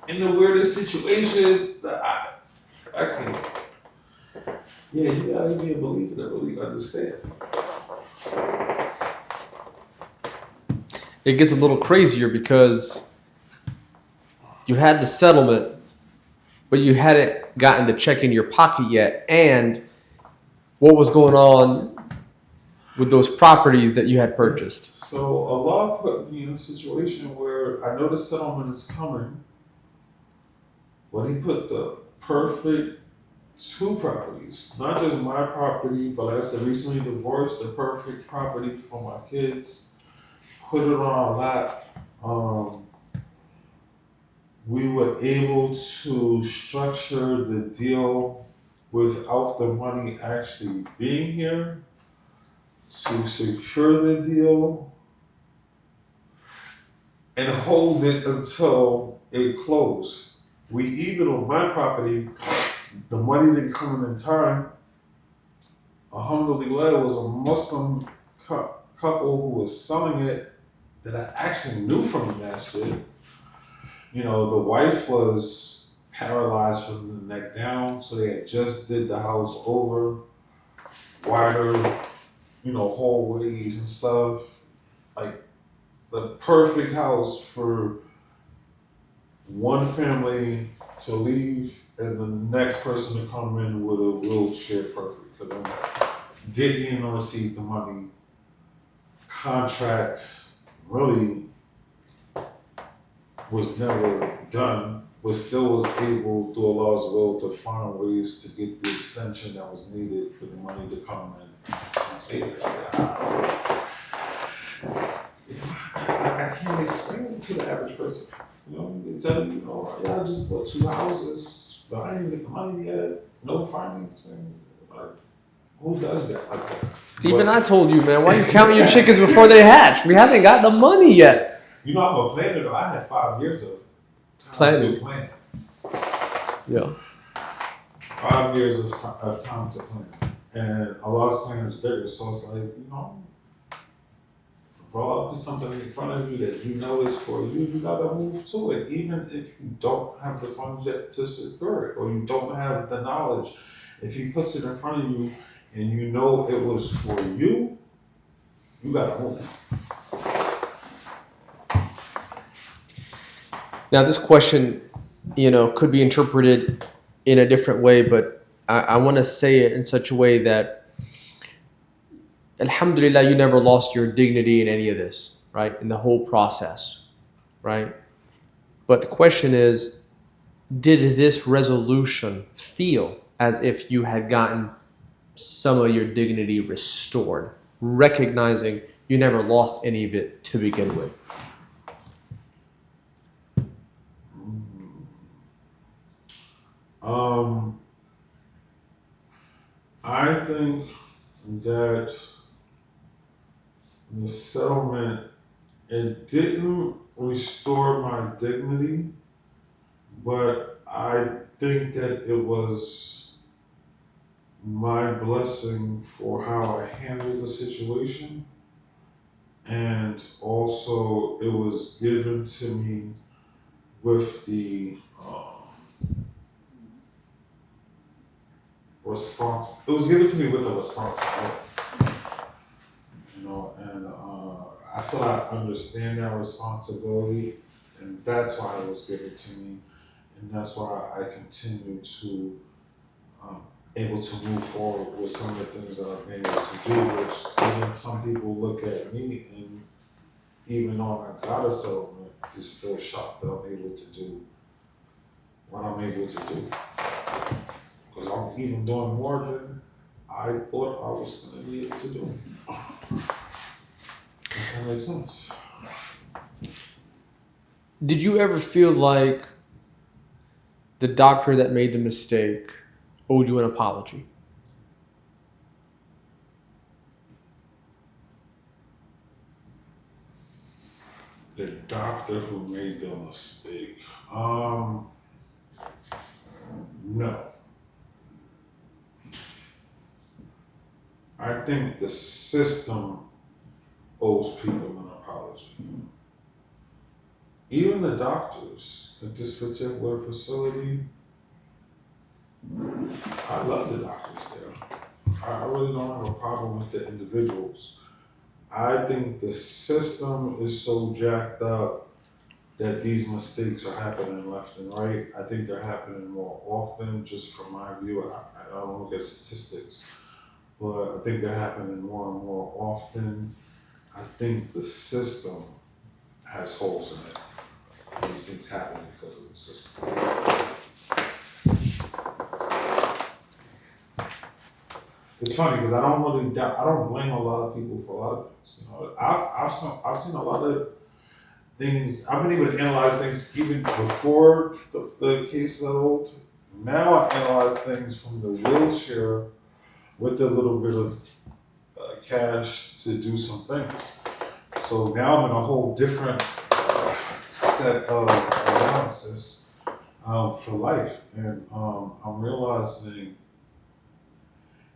In the weirdest situations that I can't. Yeah, you gotta be a believer to really understand. It gets a little crazier because you had the settlement, but you hadn't gotten the check in your pocket yet. And what was going on with those properties that you had purchased? So Allah put me in a situation where I know the settlement is coming, but He put the perfect two properties, not just my property, but like I said, recently divorced, the perfect property for my kids, put it on our lap. We were able to structure the deal without the money actually being here to secure the deal and hold it until it closed. We even on my property, the money didn't come in time. Alhamdulillah, it was a Muslim couple who was selling it, that I actually knew from the masjid. You know, the wife was paralyzed from the neck down, so they had just did the house over, wider, you know, hallways and stuff. Like the perfect house for one family to leave and the next person to come in with a wheelchair perfect for them. Didn't even receive the money. Contract really was never done, but still was able, through Allah's will, to find ways to get the extension that was needed for the money to come in. I say it I can't explain it to the average person. You know, they tell you, you know, I just bought 2 houses, but I didn't get the money yet. No financing. Like, who does that like that? Even I told you, man, why you counting your chickens before they hatch? We haven't got the money yet. You know, I'm a planner though. I had 5 years of time Planning. to plan. Yeah. 5 years of time to plan. And Allah's plan is bigger. So it's like, you know, if Allah put something in front of you that you know is for you, you gotta move to it. Even if you don't have the funds yet to secure it, or you don't have the knowledge. If He puts it in front of you and you know it was for you, you gotta move. Now, this question, you know, could be interpreted in a different way, but I want to say it in such a way that, alhamdulillah, you never lost your dignity in any of this, right? In the whole process, right? But the question is, did this resolution feel as if you had gotten some of your dignity restored, recognizing you never lost any of it to begin with? I think that the settlement, it didn't restore my dignity, but I think that it was my blessing for how I handled the situation. And also, it was given to me with the response. It was given to me with a responsibility, you know, and I feel I understand that responsibility, and that's why it was given to me, and that's why I continue to able to move forward with some of the things that I've been able to do. Which even some people look at me, and even though I got a settlement, is still shocked that I'm able to do what I'm able to do. Because I'm even doing more than I thought I was going to be able to do. Does that make sense? Did you ever feel like the doctor that made the mistake owed you an apology? The doctor who made the mistake. No. I think the system owes people an apology. Even the doctors at this particular facility, I love the doctors there. I really don't have a problem with the individuals. I think the system is so jacked up that these mistakes are happening left and right. I think they're happening more often, just from my view. I don't look at statistics, but I think they're happening more and more often. I think the system has holes in it. These things happen because of the system. It's funny because I don't blame a lot of people for a lot of things. You know, I've seen a lot of things. I've been able to analyze things even before the case of old. Now I analyze things from the wheelchair with a little bit of cash to do some things. So now I'm in a whole different set of analysis for life, and I'm realizing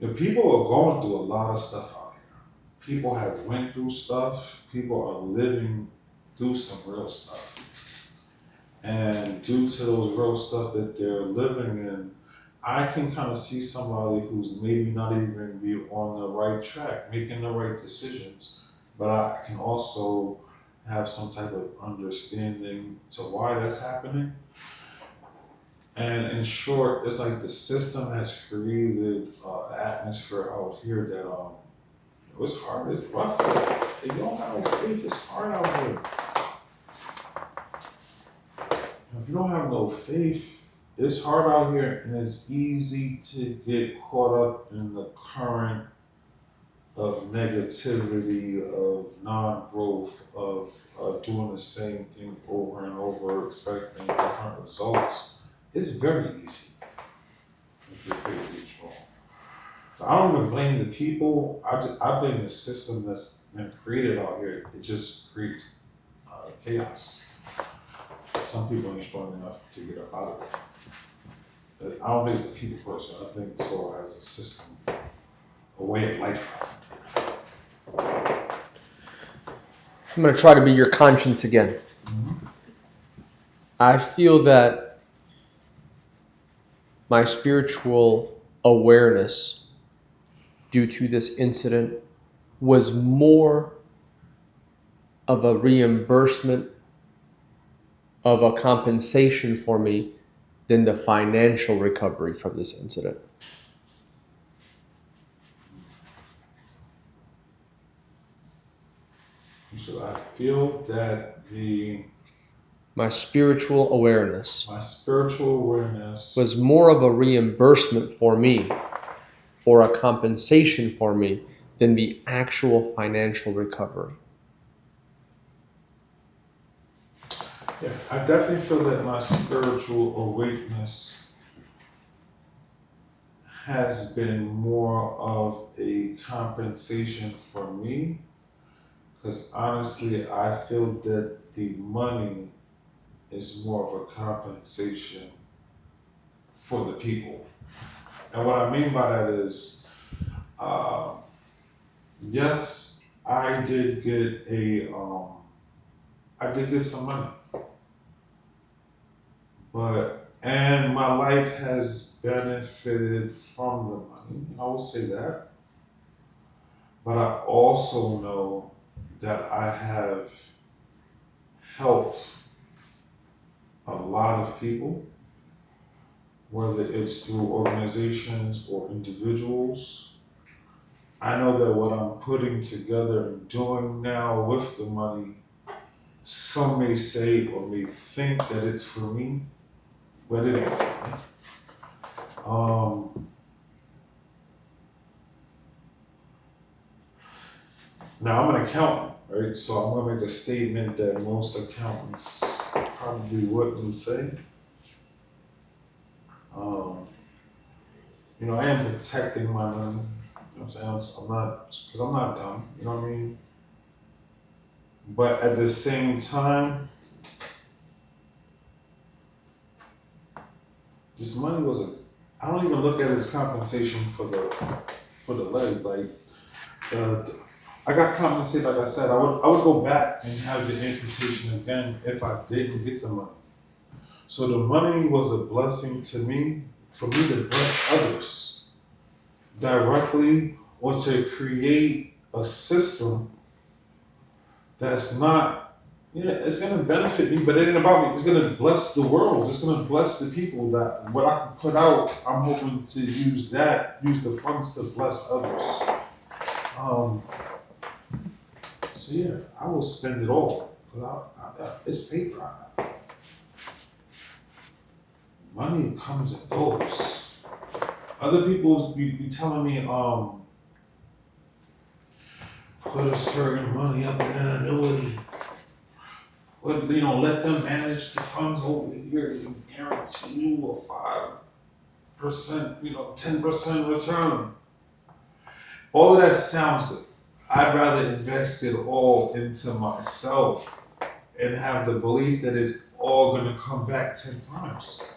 that people are going through a lot of stuff out here. people have went through stuff. People are living through some real stuff. And due to those real stuff that they're living in, I can kind of see somebody who's maybe not even be on the right track, making the right decisions, but I can also have some type of understanding to why that's happening. And in short, it's like the system has created an atmosphere out here that it's hard, it's rough. If you don't have no faith, it's hard out here. If you don't have no faith, it's hard out here, and it's easy to get caught up in the current of negativity, of non-growth, of doing the same thing over and over, expecting different results. It's very easy if your faith is strong. So I don't even blame the people. I blame the system that's been created out here. It just creates chaos. Some people ain't strong enough to get up out of it. But I don't think it's the people person. I think the soul has a system, a way of life. I'm going to try to be your conscience again. Mm-hmm. I feel that my spiritual awareness due to this incident was more of a reimbursement, of a compensation for me than the financial recovery from this incident. So I feel that my spiritual awareness was more of a reimbursement for me or a compensation for me than the actual financial recovery. Yeah, I definitely feel that my spiritual awakeness has been more of a compensation for me, because honestly, I feel that the money is more of a compensation for the people. And what I mean by that is, yes, I did get some money, and my life has benefited from the money. I will say that, but I also know that I have helped a lot of people, whether it's through organizations or individuals. I know that what I'm putting together and doing now with the money, some may say or may think that it's for me, but it ain't for me. Now I'm an accountant, right? So I'm gonna make a statement that most accountants probably wouldn't say. I am protecting my money. You know what I'm saying? Because I'm not dumb. You know what I mean? But at the same time, this money I don't even look at it as compensation for the leg. Like, I got compensated, like I said, I would go back and have the amputation again if I didn't get the money. So the money was a blessing to me, for me to bless others directly, or to create a system that's not, it's gonna benefit me, but it ain't about me. It's gonna bless the world. It's gonna bless the people. That what I can put out, I'm hoping to use the funds to bless others. So yeah, I will spend it all. It's paper. Money comes and goes. Other people be telling me, put a certain money up in an annuity. Let them manage the funds over here. They guarantee you a 5%, 10% return. All of that sounds good. I'd rather invest it all into myself and have the belief that it's all going to come back 10 times.